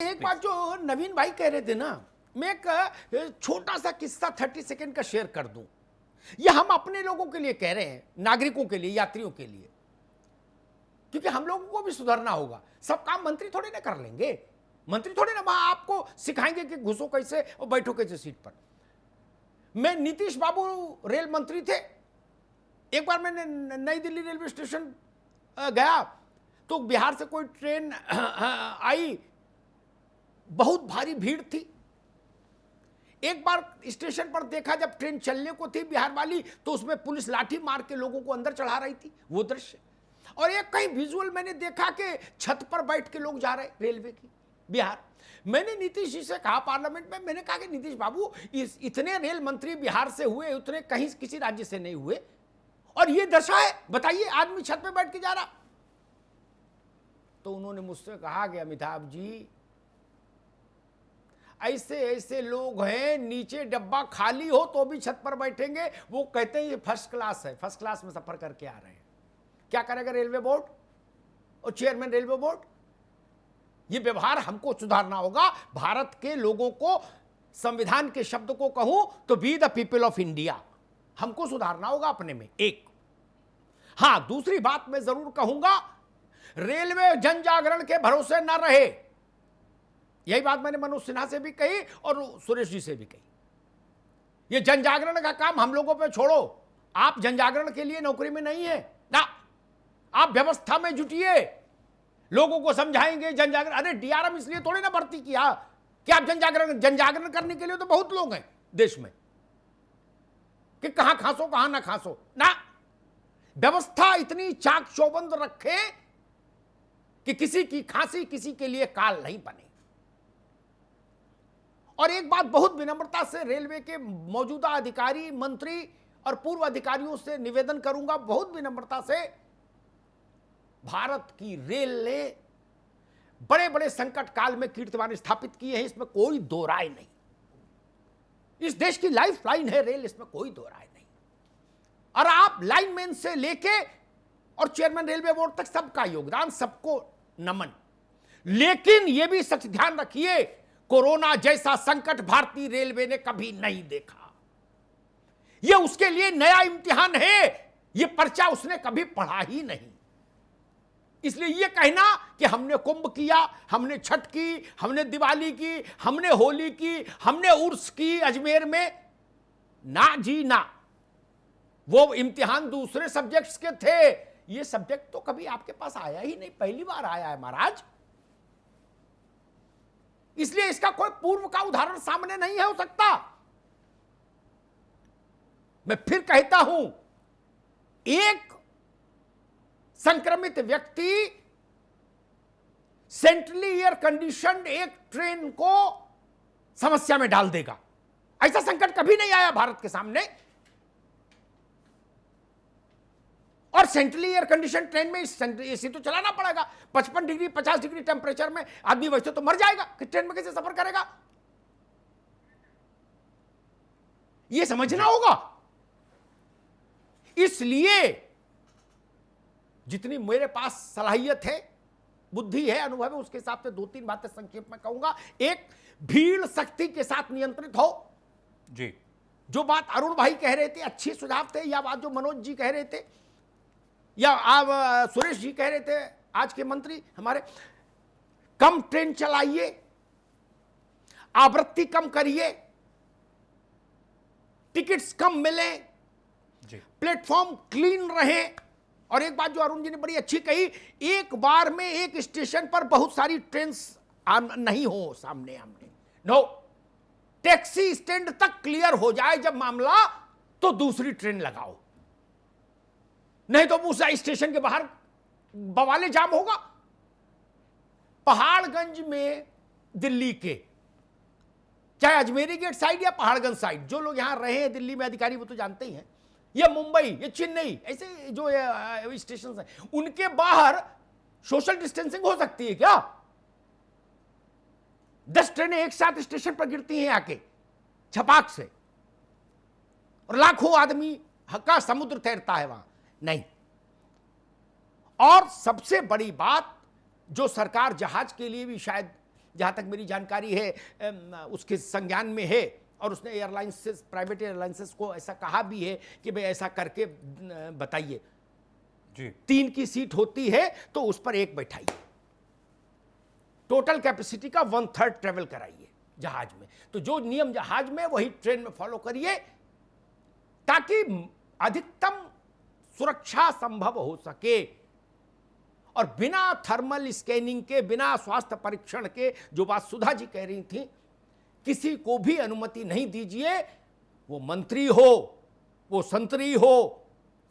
एक बात जो नवीन भाई कह रहे थे ना, मैं एक छोटा सा किस्सा 30 सेकंड का शेयर कर दूं। ये हम अपने लोगों के लिए कह रहे हैं, नागरिकों के लिए, यात्रियों के लिए, क्योंकि हम लोगों को भी सुधरना होगा। सब काम मंत्री थोड़े ना कर लेंगे, मंत्री थोड़े ना वहां आपको सिखाएंगे कि घुसो कैसे और बैठो कैसे सीट पर। मैं नीतीश बाबू रेल मंत्री थे, एक बार मैंने नई दिल्ली रेलवे स्टेशन गया तो बिहार से कोई ट्रेन आई, बहुत भारी भीड़ थी। एक बार स्टेशन पर देखा, जब ट्रेन चलने को थी बिहार वाली, तो उसमें पुलिस लाठी मार के लोगों को अंदर चढ़ा रही थी, वो दृश्य। और एक कहीं विजुअल मैंने देखा कि छत पर बैठ के लोग जा रहे रेलवे की, बिहार। मैंने नीतीश जी से कहा पार्लियामेंट में, मैंने कहा कि नीतीश बाबू, इतने रेल मंत्री बिहार से हुए, उतने कहीं किसी राज्य से नहीं हुए, और ये दशा है, बताइए आदमी छत पे बैठ के जा रहा। तो उन्होंने मुझसे कहा कि अमिताभ जी, ऐसे ऐसे लोग हैं, नीचे डब्बा खाली हो तो भी छत पर बैठेंगे। वो कहते हैं ये फर्स्ट क्लास है, फर्स्ट क्लास में सफर करके आ रहे हैं। क्या करेगा रेलवे बोर्ड और चेयरमैन रेलवे बोर्ड? ये व्यवहार हमको सुधारना होगा। भारत के लोगों को, संविधान के शब्द को कहूं तो be the people of India, हमको सुधारना होगा अपने में। एक हां, दूसरी बात मैं जरूर कहूंगा, रेलवे जन जागरण के भरोसे न रहे। यही बात मैंने मनोज सिन्हा से भी कही और सुरेश जी से भी कही। ये जन जागरण का काम हम लोगों पे छोड़ो। आप जन जागरण के लिए नौकरी में नहीं है ना, आप व्यवस्था में जुटिए, लोगों को समझाएंगे जन जागरण। अरे डीआरएम इसलिए थोड़ी ना भर्ती किया कि आप जन जागरण करने के लिए तो बहुत लोग हैं देश में, कि कहां खांसो कहां ना खांसो ना। व्यवस्था इतनी चाक चौबंद रखे कि किसी की खांसी किसी के लिए काल नहीं बने। और एक बात बहुत विनम्रता से रेलवे के मौजूदा अधिकारी, मंत्री और पूर्व अधिकारियों से निवेदन करूंगा, बहुत विनम्रता से, भारत की रेल ने बड़े बड़े संकट काल में कीर्तिमान स्थापित किए हैं, इसमें कोई दो राय नहीं। इस देश की लाइफ लाइन है रेल, इसमें कोई दो राय नहीं। और आप लाइनमैन से लेके और चेयरमैन रेलवे बोर्ड तक सबका योगदान, सबको नमन। लेकिन यह भी सच ध्यान रखिए, कोरोना जैसा संकट भारतीय रेलवे ने कभी नहीं देखा। यह उसके लिए नया इम्तिहान है, यह पर्चा उसने कभी पढ़ा ही नहीं। इसलिए यह कहना कि हमने कुंभ किया, हमने छठ की, हमने दिवाली की, हमने होली की, हमने उर्स की अजमेर में, ना जी ना। वो इम्तिहान दूसरे सब्जेक्ट्स के थे, ये सब्जेक्ट तो कभी आपके पास आया ही नहीं, पहली बार आया है महाराज। इसलिए इसका कोई पूर्व का उदाहरण सामने नहीं है हो सकता। मैं फिर कहता हूं, एक संक्रमित व्यक्ति सेंट्रली एयर कंडीशनड एक ट्रेन को समस्या में डाल देगा, ऐसा संकट कभी नहीं आया भारत के सामने। और सेंट्रली एयर कंडीशन ट्रेन में एसी तो चलाना पड़ेगा। 55 डिग्री 50 डिग्री टेम्परेचर में आदमी वैसे तो मर जाएगा, कि ट्रेन में कैसे सफर करेगा? यह समझना होगा। इसलिए जितनी मेरे पास सलाहियत है, बुद्धि है, अनुभव है, उसके हिसाब से दो तीन बातें संक्षेप में कहूंगा। एक, भीड़ सख्ती के साथ नियंत्रित हो जी। जो बात अरुण भाई कह रहे थे, अच्छी सुझाव थे, या बात जो मनोज जी कह रहे थे, या आप सुरेश जी कह रहे थे, आज के मंत्री हमारे, कम ट्रेन चलाइए, आवृत्ति कम करिए, टिकट्स कम मिले, प्लेटफॉर्म क्लीन रहे। और एक बात जो अरुण जी ने बड़ी अच्छी कही, एक बार में एक स्टेशन पर बहुत सारी ट्रेन नहीं हो सामने आमने, नो, टैक्सी स्टैंड तक क्लियर हो जाए जब मामला, तो दूसरी ट्रेन लगाओ, नहीं तो उस स्टेशन के बाहर बवाले जाम होगा। पहाड़गंज में दिल्ली के, चाहे अजमेरी गेट साइड या पहाड़गंज साइड, जो लोग यहां रहे हैं दिल्ली में अधिकारी वो तो जानते ही हैं, या मुंबई या चेन्नई, ऐसे जो स्टेशन हैं, उनके बाहर सोशल डिस्टेंसिंग हो सकती है क्या? 10 ट्रेनें एक साथ स्टेशन पर गिरती हैं आके छपाक से, और लाखों आदमी का समुद्र तैरता है वहां, नहीं। और सबसे बड़ी बात जो सरकार जहाज के लिए भी शायद जहाँ तक मेरी जानकारी है उसके संज्ञान में है, और उसने एयरलाइंसेस, प्राइवेट एयरलाइंसेस को ऐसा कहा भी है कि भाई ऐसा करके बताइए जी। 3 की सीट होती है तो उस पर 1 बैठाइए, टोटल कैपेसिटी का 1/3 ट्रेवल कराइए जहाज में। तो जो नियम जहाज में वही ट्रेन में फॉलो करिए, ताकि अधिकतम सुरक्षा संभव हो सके। और बिना थर्मल स्कैनिंग के, बिना स्वास्थ्य परीक्षण के, जो बात सुधा जी कह रही थी, किसी को भी अनुमति नहीं दीजिए, वो मंत्री हो, वो संतरी हो,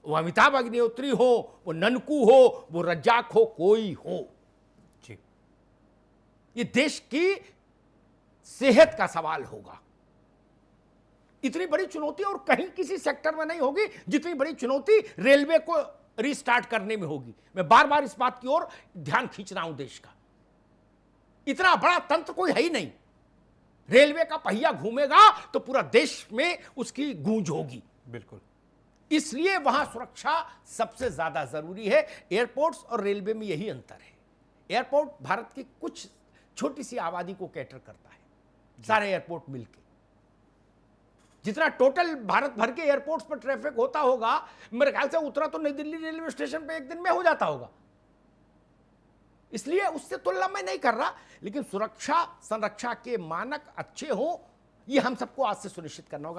वो अमिताभ अग्निहोत्री हो, वो ननकू हो, वो रज्जाक हो, कोई हो। जी। ये देश की सेहत का सवाल होगा। इतनी बड़ी चुनौती और कहीं किसी सेक्टर में नहीं होगी जितनी बड़ी चुनौती रेलवे को रीस्टार्ट करने में होगी। मैं बार बार इस बात की ओर ध्यान खींच रहा हूं देश का। इतना बड़ा तंत्र कोई है ही नहीं। रेलवे का पहिया घूमेगा तो पूरा देश में उसकी गूंज होगी। बिल्कुल। इसलिए वहां सुरक्षा सबसे ज्यादा जरूरी है। एयरपोर्ट्स और रेलवे में यही अंतर है। एयरपोर्ट भारत की कुछ छोटी सी आबादी को कैटर करता है, सारे एयरपोर्ट मिलकर। जितना टोटल भारत भर के एयरपोर्ट्स पर ट्रैफिक होता होगा, मेरे ख्याल से उतना तो नई दिल्ली रेलवे स्टेशन पे एक दिन में हो जाता होगा। इसलिए उससे तुलना मैं नहीं कर रहा, लेकिन सुरक्षा संरक्षा के मानक अच्छे हों, ये हम सबको आज से सुनिश्चित करना होगा।